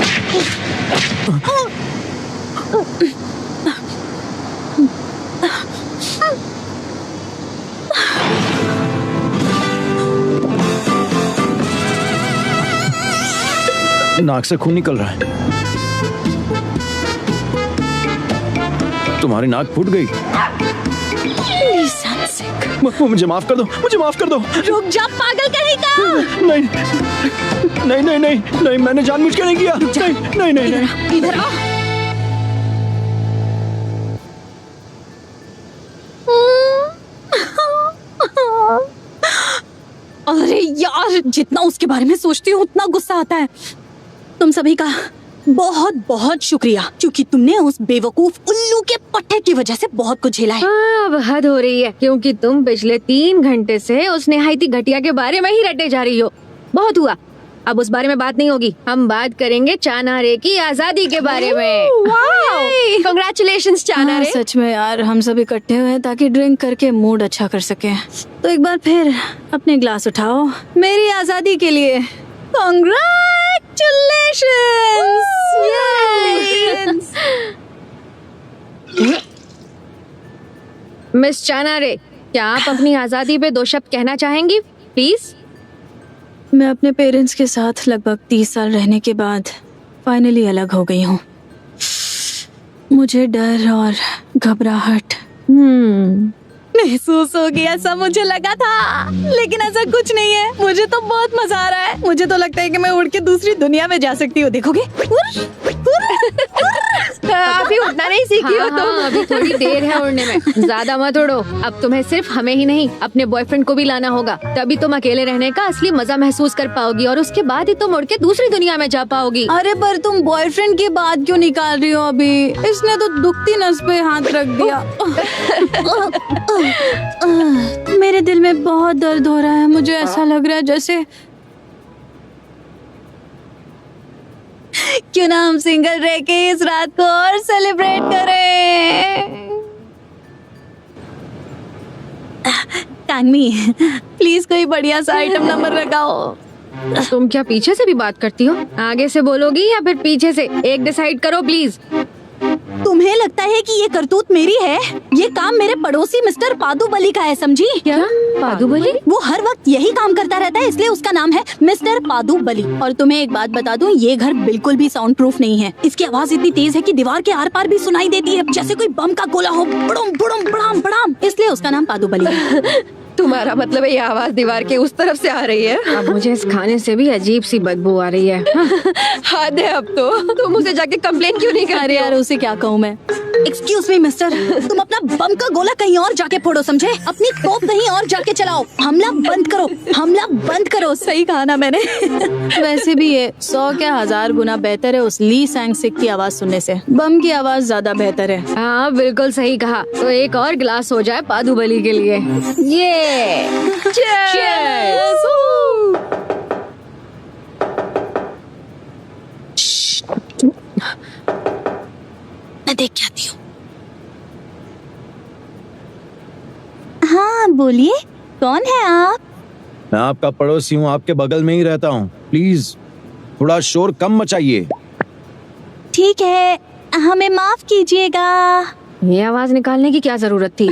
नाक से खून निकल रहा है। तुम्हारी नाक फूट गई। मुझे माफ कर दो, मुझे माफ कर दो। रुक जा पागल कहेगा। नहीं नहीं नहीं नहीं नहीं, मैंने जानबूझ के नहीं किया। नहीं नहीं नहीं, इधर आ। अरे यार, जितना उसके बारे में सोचती हूँ उतना गुस्सा आता है। तुम सभी का बहुत बहुत शुक्रिया, क्योंकि तुमने उस बेवकूफ उल्लू के पट्टे की वजह से बहुत कुछ झेला है। अब हद हो रही है, क्योंकि तुम पिछले 3 घंटे से उस निहायती घटिया के बारे में ही रटे जा रही हो। बहुत हुआ, अब उस बारे में बात नहीं होगी। हम बात करेंगे चाना रे की आजादी के बारे में। कांग्रेचुलेशंस चाना रे। सच में यार, हम सब इकट्ठे हुए हैं ताकि ड्रिंक करके मूड अच्छा कर सके। तो एक बार फिर अपने ग्लास उठाओ मेरी आजादी के लिए। कांग्रेचुलेशंस। मिस चाना रे, क्या आप अपनी आजादी पे 2 शब्द कहना चाहेंगी प्लीज? मैं अपने पेरेंट्स के साथ लगभग 30 साल रहने के बाद फाइनली अलग हो गई हूँ। मुझे डर और घबराहट महसूस हो गया, ऐसा मुझे लगा था, लेकिन ऐसा कुछ नहीं है। मुझे तो बहुत मजा आ रहा है। मुझे तो लगता है कि मैं उड़ के दूसरी दुनिया में जा सकती हूँ। देखोगे? अभी उठना नहीं सीखी हो तुम। हाँ, अभी थोड़ी देर है उड़ने में, ज्यादा मत उड़ो। अब तुम्हें सिर्फ हमें ही नहीं अपने बॉयफ्रेंड को भी लाना होगा, तभी तुम अकेले रहने का असली मजा महसूस कर पाओगी और उसके बाद ही तुम उड़ के दूसरी दुनिया में जा पाओगी। अरे पर तुम बॉयफ्रेंड की बात क्यों निकाल रही हो अभी? इसने तो दुखती नस पे हाथ रख दिया। मेरे दिल में बहुत दर्द हो रहा है। मुझे ऐसा लग रहा है जैसे क्यों ना हम सिंगल रह के इस रात को और सेलिब्रेट करें। टांगमी, प्लीज कोई बढ़िया सा आइटम नंबर लगाओ। तुम क्या पीछे से भी बात करती हो? आगे से बोलोगी या फिर पीछे से? एक डिसाइड करो प्लीज। तुम्हें लगता है कि ये करतूत मेरी है? ये काम मेरे पड़ोसी मिस्टर पादुबली का है, समझी? क्या पादुबली? वो हर वक्त यही काम करता रहता है, इसलिए उसका नाम है मिस्टर पादुबली। और तुम्हें एक बात बता दूं, ये घर बिल्कुल भी साउंड प्रूफ नहीं है। इसकी आवाज इतनी तेज है कि दीवार के आर पार भी सुनाई देती है, जैसे कोई बम का गोला हो, बड़म बड़म बड़ाम बड़ाम। इसलिए उसका नाम पादुबली है। तुम्हारा मतलब है ये आवाज दीवार के उस तरफ से आ रही है? अब मुझे इस खाने से भी अजीब सी बदबू आ रही है। हद है अब तो। तुम उसे जाके कंप्लेन क्यों नहीं कर अरे रही यार, हो? उसे क्या कहूँ मैं? एक्सक्यूज मी मिस्टर, तुम अपना बम का गोला कहीं और जाके फोड़ो, समझे? अपनी तोप कहीं और जाके चलाओ। हमला बंद करो, हमला बंद करो। सही कहा ना मैंने? वैसे भी ये 100 क्या 1000 गुना बेहतर है उस ली सैंगसिक की आवाज सुनने से। बम की आवाज ज्यादा बेहतर है। हाँ बिल्कुल सही कहा। तो एक और गिलास हो जाए पादुबली के लिए। ये Cheers! मैं देख के आती हूँ। हाँ बोलिए, कौन है आप? मैं आपका पड़ोसी हूँ, आपके बगल में ही रहता हूँ। प्लीज थोड़ा शोर कम मचाइए। ठीक है, हमें माफ कीजिएगा। ये आवाज निकालने की क्या जरूरत थी?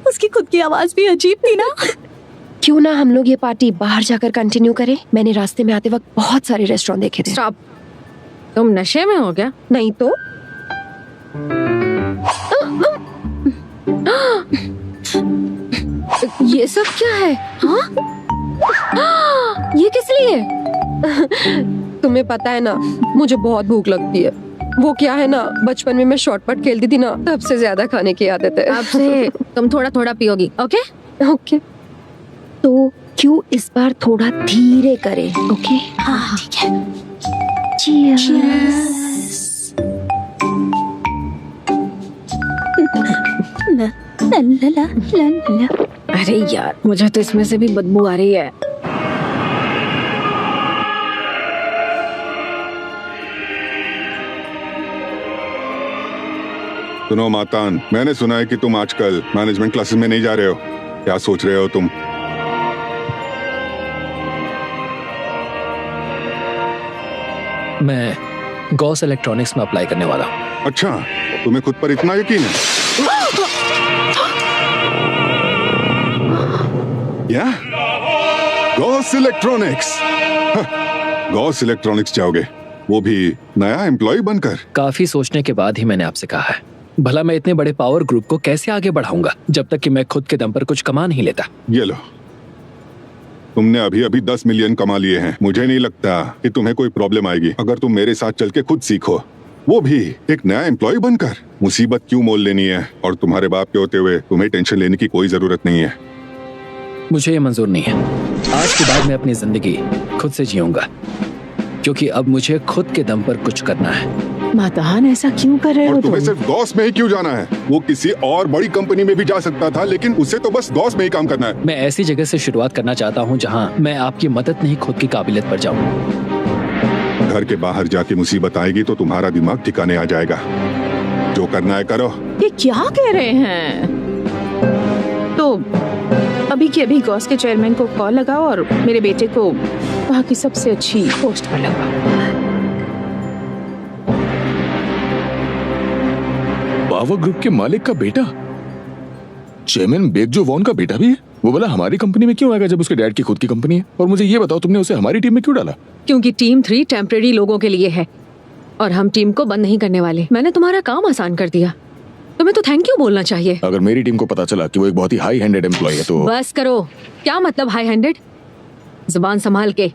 उसकी खुद की आवाज भी अजीब थी ना। क्यों ना हम लोग ये पार्टी बाहर जाकर कंटिन्यू करें? मैंने रास्ते में आते वक्त बहुत सारे रेस्टोरेंट देखे थे। स्टॉप। तुम नशे में हो क्या? नहीं तो। ये सब क्या है? हाँ? ये किस लिए? तुम्हें पता है ना, मुझे बहुत भूख लगती है। वो क्या है ना, बचपन में मैं शॉर्टपट खेलती थी ना, तब से ज्यादा खाने की आदत है। अब से तुम थोड़ा थोड़ा पियोगी, ओके? ओके। तो क्यों इस बार थोड़ा धीरे करें? ओके। हाँ ठीक है। अरे यार, मुझे तो इसमें से भी बदबू आ रही है। सुनो मातान, मैंने सुना है कि तुम आजकल मैनेजमेंट क्लासेस में नहीं जा रहे हो। क्या सोच रहे हो तुम? मैं गॉस इलेक्ट्रॉनिक्स में अप्लाई करने वाला हूँ। अच्छा, तुम्हें खुद पर इतना यकीन है? क्या? Gauss electronics? गॉस इलेक्ट्रॉनिक्स जाओगे, वो भी नया एम्प्लॉय बनकर? काफी सोचने के बाद ही मैंने आपसे कहा है। भला मैं इतने बड़े पावर ग्रुप को कैसे आगे बढ़ाऊंगा जब तक कि मैं खुद के दम पर कुछ कमा नहीं लेता। ये लो, तुमने अभी अभी 10 मिलियन कमा लिए हैं। मुझे नहीं लगता कि तुम्हें कोई प्रॉब्लम आएगी अगर तुम मेरे साथ चल के खुद सीखो, वो भी एक नया एम्प्लॉय बनकर। मुसीबत क्यों मोल लेनी है? और तुम्हारे बाप के होते हुए तुम्हें टेंशन लेने की कोई जरूरत नहीं है। मुझे ये मंजूर नहीं है। आज के बाद मैं अपनी जिंदगी खुद से जीऊंगा, क्योंकि अब मुझे खुद के दम पर कुछ करना है। मातान, ऐसा क्यों कर रहे हो और तुम? तुम्हें सिर्फ गॉस में ही क्यों जाना है? वो किसी और बड़ी कंपनी में भी जा सकता था, लेकिन उसे तो बस गॉस में ही काम करना है। मैं ऐसी जगह से शुरुआत करना चाहता हूँ जहाँ मैं आपकी मदद नहीं, खुद की काबिलियत पर जाऊँ। घर के बाहर जाके मुसीबत आएगी तो तुम्हारा दिमाग ठिकाने आ जाएगा। जो करना है करो। ये क्या कह रहे हैं? तो अभी के अभी गॉस के चेयरमैन को कॉल लगाओ और मेरे बेटे को वहाँ की सबसे अच्छी पोस्ट पर लगाओ। पावर ग्रुप के मालिक का बेटा, चेयरमैन बेगजो वॉन का बेटा भी है? वो बोला हमारी कंपनी में क्यों आएगा जब उसके डैड की खुद की कंपनी है? और मुझे ये बताओ, तुमने उसे हमारी टीम में क्यों डाला? क्योंकि टीम 3 टेम्परेरी लोगों के लिए है और हम टीम को बंद नहीं करने वाले। मैंने तुम्हारा काम आसान कर दिया, तुम्हें तो थैंक यू बोलना चाहिए। अगर मेरी टीम को पता चला कि वो एक बहुत ही हाई हैंडेड एम्प्लॉय है तो बस करो। क्या मतलब हाई हैंडेड? जुबान संभाल के।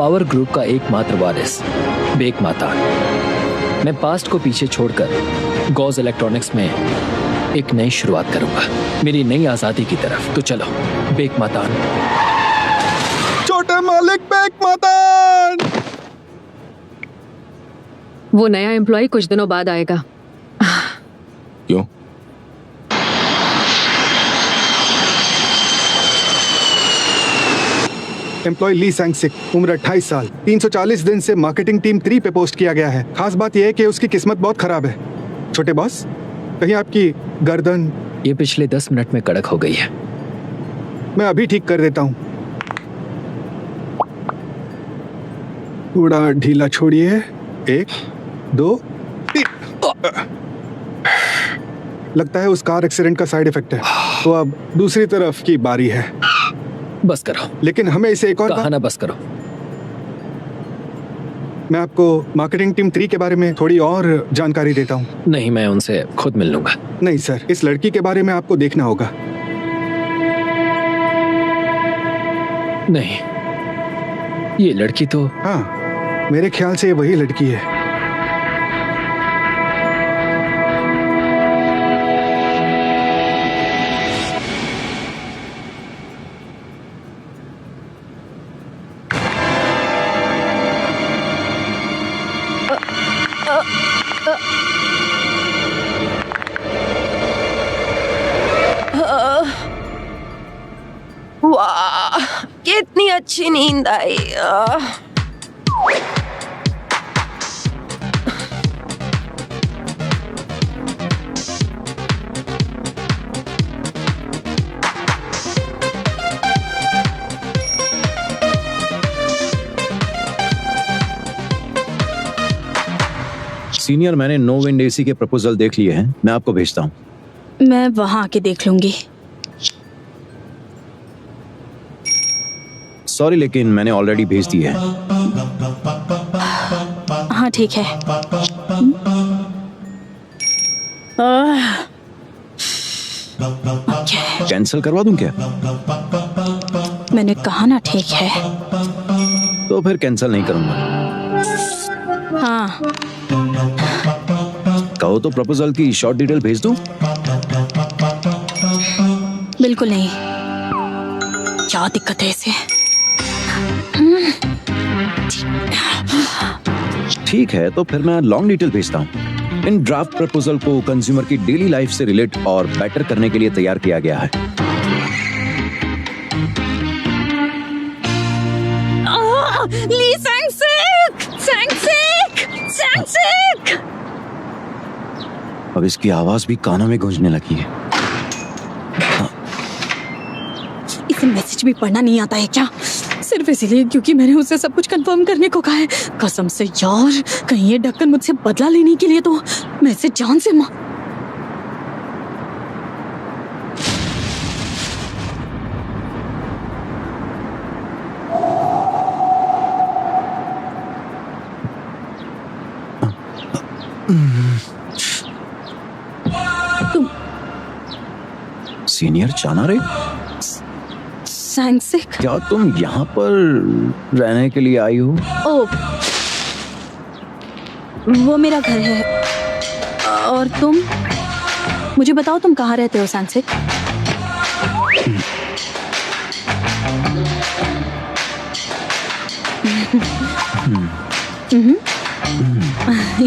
पावर ग्रुप का एकमात्र वारिस बेक मातान। मैं पास्ट को पीछे छोड़कर गॉज इलेक्ट्रॉनिक्स में एक नई शुरुआत करूंगा, मेरी नई आजादी की तरफ। तो चलो बेक मातान। छोटे मालिक बेक मातान। वो नया एम्प्लॉय कुछ दिनों बाद आएगा। क्यों? एम्प्लॉय ली सैंगसिक, उम्र 28 साल, 340 दिन से मार्केटिंग टीम 3 पे पोस्ट किया गया है। खास बात यह है कि उसकी किस्मत बहुत खराब है। छोटे बॉस, कहीं आपकी गर्दन? ये पिछले 10 मिनट में कड़क हो गई है। मैं अभी ठीक कर देता हूँ। थोड़ा ढीला छोड़िए। 1 2 3। लगता है उस कार एक्सीडेंट का साइड इफेक्ट है। तो अब दूसरी तरफ की बारी है। बस करो। लेकिन हमें इसे एक और कहाना बस करो। मैं आपको मार्केटिंग टीम 3 के बारे में थोड़ी और जानकारी देता हूँ। नहीं, मैं उनसे खुद मिल लूंगा। नहीं सर, इस लड़की के बारे में आपको देखना होगा। नहीं, ये लड़की तो... हाँ, मेरे ख्याल से ये वही लड़की है। वाह, कितनी अच्छी नींद आई। सीनियर, मैंने नो विंड एसी के प्रपोजल देख लिए हैं, मैं आपको भेजता हूँ। मैं वहां आके देख लूंगी। सॉरी, लेकिन मैंने ऑलरेडी भेज दी है। हाँ ठीक है। कैंसिल करवा दूं क्या? मैंने कहा ना ठीक है। तो फिर कैंसिल नहीं करूंगा। हाँ, कहो तो प्रपोजल की शॉर्ट डिटेल भेज दूं? बिल्कुल नहीं। क्या दिक्कत है इसे? ठीक है, तो फिर मैं लॉन्ग डिटेल भेजता हूँ। इन ड्राफ्ट प्रपोजल को कंज्यूमर की डेली लाइफ से रिलेट और बेटर करने के लिए तैयार किया गया है। ली सैंगसिक! सैंगसिक! सैंगसिक! अब इसकी आवाज भी कानों में गूंजने लगी है। इसे मैसेज भी पढ़ना नहीं आता है क्या? सिर्फ इसीलिए क्योंकि मैंने उसे सब कुछ कंफर्म करने को कहा है। कसम से यार, कहीं ये ढक्कन मुझसे बदला लेने के लिए तो मैं इसे जान से सीनियर चाना रे, सैंगसिक? क्या तुम यहाँ पर रहने के लिए आई हो? ओ, वो मेरा घर है। और तुम? मुझे बताओ तुम कहाँ रहते हो सैंगसिक?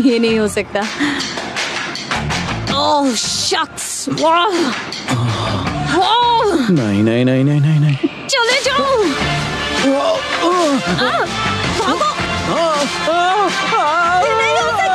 ये नहीं हो सकता। ओह शक्स! वाह! वाह! नहीं नहीं नहीं नहीं नहीं नहीं। चले जाओ! भागो! ये नहीं हो सकता!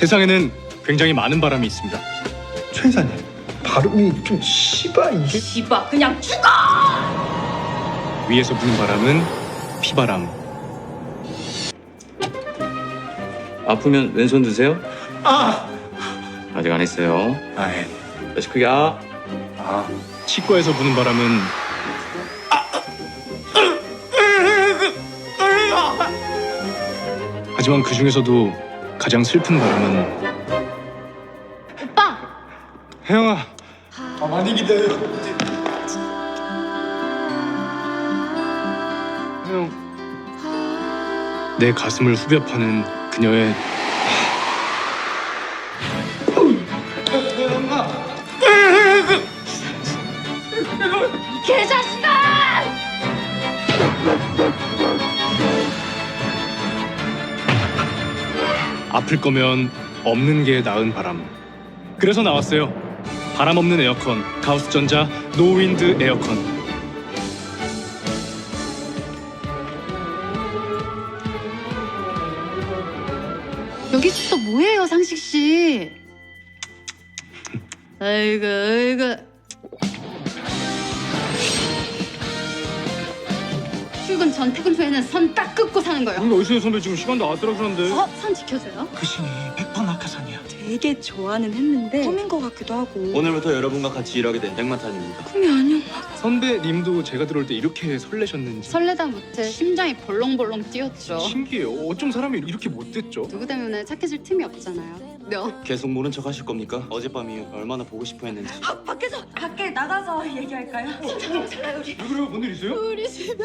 세상에는 굉장히 많은 바람이 있습니다. 최 이사님 발음이 좀 씨바 이게 씨바 그냥 죽어! 위에서 부는 바람은 피바람. 아프면 왼손 드세요. 아직 안 했어요. 예. 다시 크게 치과에서 부는 바람은 하지만 그 중에서도 가장 슬픈 바람은 오빠! 혜영아. 많이 기다려. 혜영. 내 가슴을 후벼 파는 그녀의 개자식아! 아플 거면 없는 게 나은 바람. 그래서 나왔어요. 바람 없는 에어컨, 가우스전자 노윈드 에어컨. 여기서 또 뭐예요, 상식 씨? 아이고, 아이고. 출근 전 퇴근 후에는 선 딱 긋고 사는 거예요. 우리 어디서 선배 지금 시간도 다 떨어지는데. 선 지켜줘요? 그 신이 100% 낙하산이야. 되게 좋아는 했는데 꿈인 것 같기도 하고. 오늘부터 여러분과 같이 일하게 된 백마탄입니다. 꿈이 아니야. 선배님도 제가 들어올 때 이렇게 설레셨는지. 설레다 못해 심장이 벌렁벌렁 뛰었죠. 신기해요. 어쩜 사람이 이렇게 못됐죠? 누구 때문에 착해질 틈이 없잖아요. 계속 모른 척 하실 겁니까? 어젯밤이 얼마나 보고 싶어 했는지. 밖에 나가서 얘기할까요? 왜 그래요? 뭔 일 있어요? 우리 집에